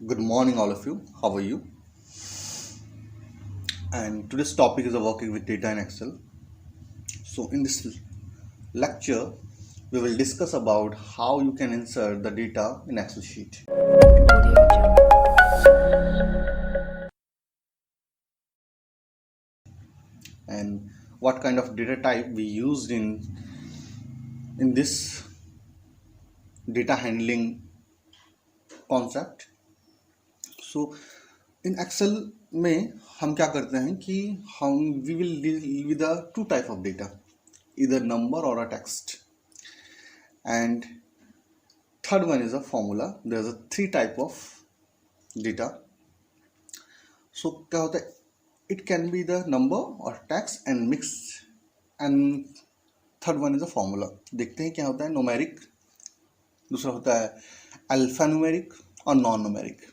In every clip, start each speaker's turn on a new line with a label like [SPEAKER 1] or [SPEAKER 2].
[SPEAKER 1] Good morning, all of you. How are you? And today's topic is working with data in Excel. So, in this lecture, we will discuss about how you can insert the data in Excel sheet. And what kind of data type we used in this data handling concept. So, in Excel में हम क्या करते हैं कि हम we will deal with the two type of data, either number or a text. And third one is a formula. There's a three type of data. So क्या होता है, it can be the number or text and mixed, and third one is a formula. देखते हैं क्या होता है numeric, दूसरा होता है अल्फा न्यूमेरिक और नॉन न्यूमेरिक.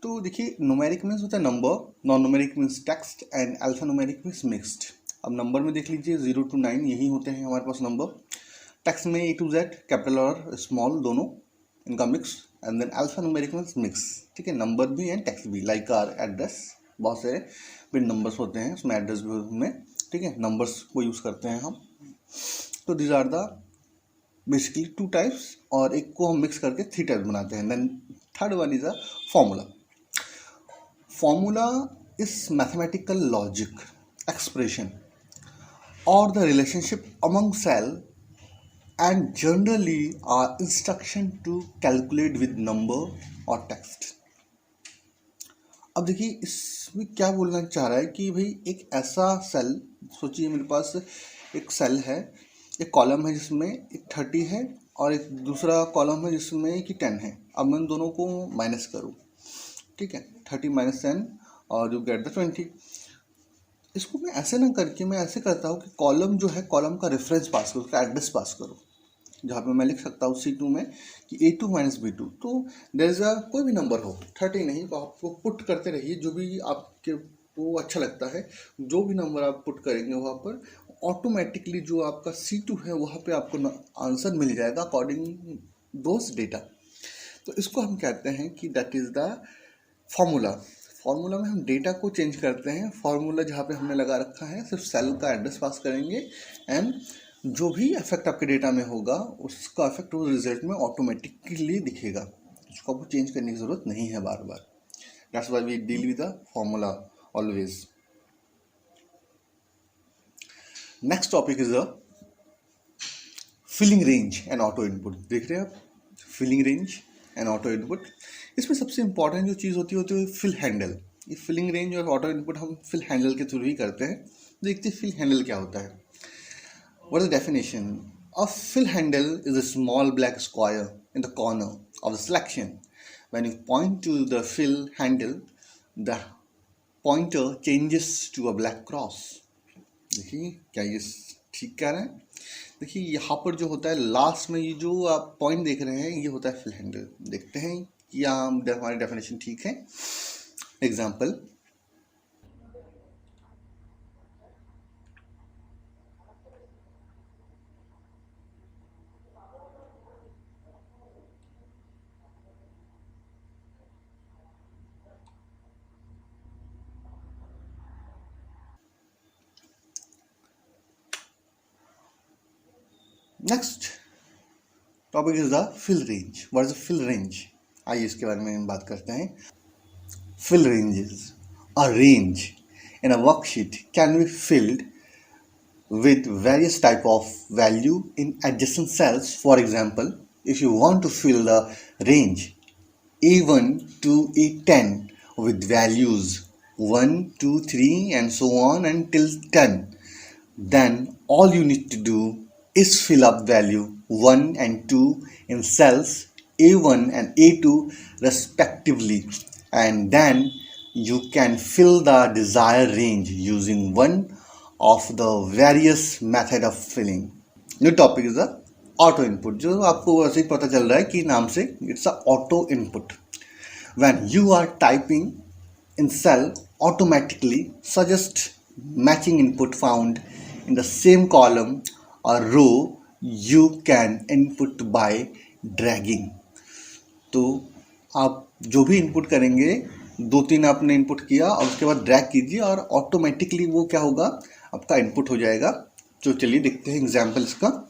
[SPEAKER 1] तो देखिए न्यूमेरिक मीन्स होता है number, non numeric means text and alpha numeric means mixed. अब नंबर में देख लीजिए 0 to 9 यही होते हैं हमारे पास नंबर. टेक्स्ट में A to Z कैपिटल और स्मॉल दोनों, इनका mix. And then alpha numeric means mix. ठीक है, नंबर भी एंड टेक्स्ट भी, लाइक आर एड्रेस. बहुत सारे बिन नंबर्स होते हैं उसमें, एड्रेस भी उसमें. ठीक है, नंबर्स को यूज़ करते हैं हम. तो these are the basically two types, और एक को हम मिक्स करके थ्री टाइप्स बनाते हैं. Then third one is a formula. Formula is mathematical logic expression or the relationship among cell, and generally are instruction to calculate with number or text. अब देखिए इसमें क्या बोलना चाह रहा है कि भाई एक ऐसा सेल सोचिए, मेरे पास एक सेल है, एक कॉलम है जिसमें एक 30 है और एक दूसरा कॉलम है जिसमें कि 10 है. अब मैं दोनों को माइनस करूँ, ठीक है, 30 - 10 और यू गेट द 20. इसको मैं ऐसे ना करके मैं ऐसे करता हूँ कि कॉलम जो है, कॉलम का रेफरेंस पास करो, उसका एड्रेस पास करो, जहाँ पे मैं लिख सकता हूँ C2 में कि A2 - B2. तो देयर इज अ कोई भी नंबर हो, 30 नहीं, तो आपको पुट करते रहिए जो भी आपके को अच्छा लगता है. जो भी नंबर आप पुट करेंगे वहाँ पर ऑटोमेटिकली जो आपका C2 है वहाँ पे आपको आंसर मिल जाएगा अकॉर्डिंग दोज डेटा. तो इसको हम कहते हैं कि that is the formula. Formula में हम डेटा को चेंज करते हैं. फॉर्मूला जहाँ पे हमने लगा रखा है सिर्फ सेल का एड्रेस पास करेंगे, एंड जो भी इफेक्ट आपके डेटा में होगा उसका इफेक्ट उस रिजल्ट में ऑटोमेटिकली दिखेगा. उसको आपको चेंज करने की ज़रूरत नहीं है बार बार. That's why we deal with the formula always. Next topic is the filling range and auto input. देख रहे हैं आप, filling range and auto input. इसमें सबसे इंपॉर्टेंट जो चीज़ होती है फिल हैंडल. ये फिलिंग रेंज और ऑटो इनपुट हम फिल हैंडल के थ्रू ही करते हैं. देखते हैं फिल हैंडल क्या होता है. What is the definition? A fill handle is a small black square in the corner of the selection. When you point to the fill handle, the pointer changes to a black cross. देखिए क्या ये ठीक कह रहे हैं? देखिए यहाँ पर जो होता है लास्ट में, ये जो आप पॉइंट देख रहे हैं ये होता है फिल हैंडल. देखते हैं कि यहाँ हमारी डेफिनेशन ठीक है. Example, next topic is the fill range. What is the fill range? आइए इसके बारे में हम बात करते हैं. Fill ranges. A range in a worksheet can be filled with various type of value in adjacent cells. For example, if you want to fill the range A1 to A10 with values 1, 2, 3 and so on until 10, then all you need to do is fill up value 1 and 2 in cells A1 and A2 respectively, and then you can fill the desired range using one of the various method of filling. New topic is the auto input, जो आपको वैसे ही पता चल रहा है कि नाम से, it's a auto input. When you are typing in cell, automatically suggest matching input found in the same column or row. You can input by dragging. तो आप जो भी इनपुट करेंगे, 2-3 आपने इनपुट किया और उसके बाद ड्रैग कीजिए और ऑटोमेटिकली वो क्या होगा, आपका इनपुट हो जाएगा। तो चलिए देखते हैं एग्जाम्पल्स का।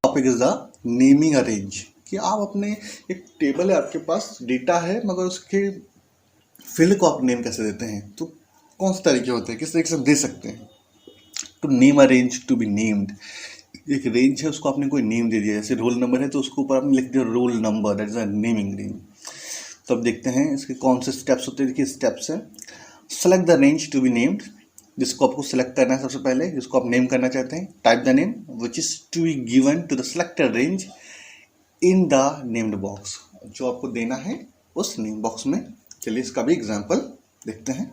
[SPEAKER 1] Topic is the naming a range, कि आप अपने एक टेबल है, आपके पास डेटा है, मगर उसके फील्ड को आप नेम कैसे देते हैं। तो कौन से तरीके होते हैं, किस तरीके से हम दे सकते हैं। To name a range, to be named. एक रेंज है, उसको आपने कोई नेम दे दिया, जैसे रोल नंबर है तो उसके ऊपर आपने लिख दिया roll number, that is a naming range. तो अब देखते हैं इसके कौन से स्टेप्स होते हैं। देखिए स्टेप्स है, select the range to be named, जिसको आपको सेलेक्ट करना है सबसे पहले, जिसको आप नेम करना चाहते हैं। Type the name which is to be given to the selected range in the named box, जो आपको देना है उस नेम बॉक्स में। चलिए इसका भी एग्जांपल देखते हैं।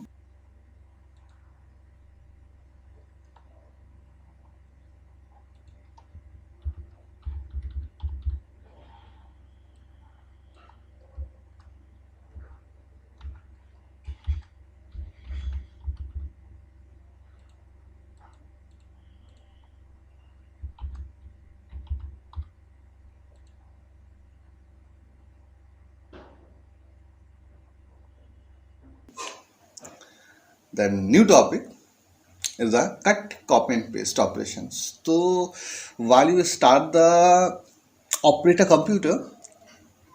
[SPEAKER 1] The new topic is the cut, copy and paste operations. So while you start the operator computer,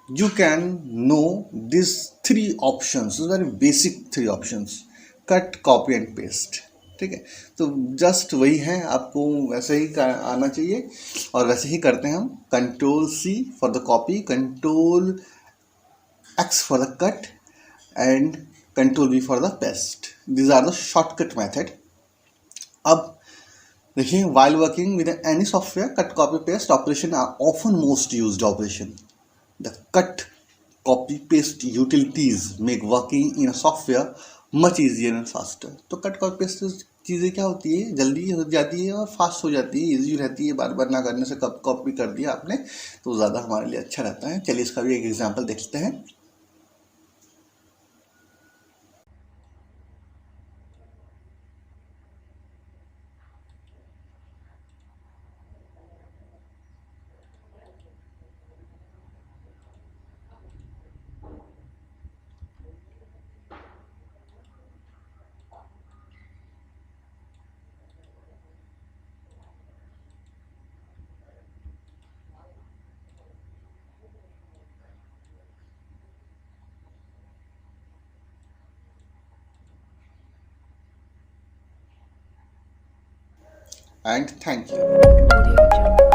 [SPEAKER 1] you can know these three options, very basic three options: cut, copy and paste. ठीक है, तो just वही है, आपको वैसे ही आना चाहिए और वैसे ही करते हैं हम। Control C for the copy, control X for the cut and control V for the paste. These are the shortcut method. अब देखिए, while working with any software, cut, copy, paste operation are often most used operation. The cut, copy, paste utilities make working in a software much easier and faster. तो cut copy paste चीज़ें क्या होती है, जल्दी हो जाती है और फास्ट हो जाती है, इजी रहती है। बार बार ना करने से कब कॉपी कर दिया आपने तो ज़्यादा हमारे लिए अच्छा रहता है। चलिए इसका भी एक एग्जांपल देखते हैं। And thank you.